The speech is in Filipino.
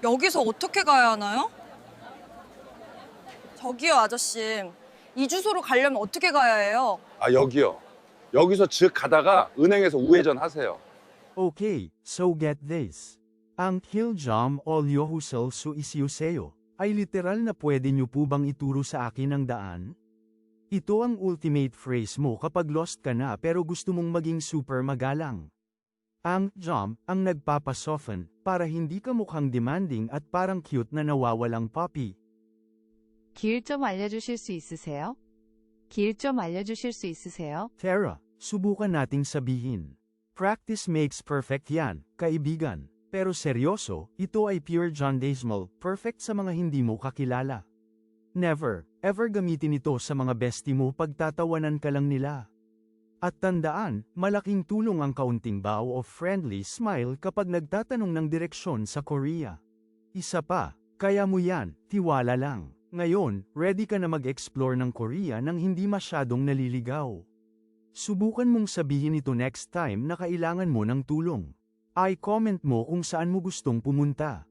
여기서 어떻게 가야 하나요? 저기요, 아저씨. 이 주소로 가려면 어떻게 가야 해요? 아, 여기요. 여기서 즉 가다가 은행에서 우회전 하세요. Okay, so get this. Ang Hiljam o Lyohusel su Isyuseo ay literal na pwede niyo po bang ituro sa akin ang daan? Ito ang ultimate phrase mo kapag lost ka na pero gusto mong maging super magalang. Ang jump ang nagpapasoften para hindi ka mukhang demanding at parang cute na nawawalang puppy. 길 좀 알려주실 수 있으세요? 길 좀 알려주실 수 있으세요? Tara, subukan nating sabihin. Practice makes perfect yan, kaibigan. Pero seryoso, ito ay pure John Desmal, perfect sa mga hindi mo kakilala. Never, ever gamitin ito sa mga bestie mo pagtatawanan ka lang nila. At tandaan, malaking tulong ang kaunting bow of friendly smile kapag nagtatanong ng direksyon sa Korea. Isa pa, kaya mo yan, tiwala lang. Ngayon, ready ka na mag-explore ng Korea nang hindi masyadong naliligaw. Subukan mong sabihin ito next time na kailangan mo ng tulong. I-comment mo kung saan mo gustong pumunta.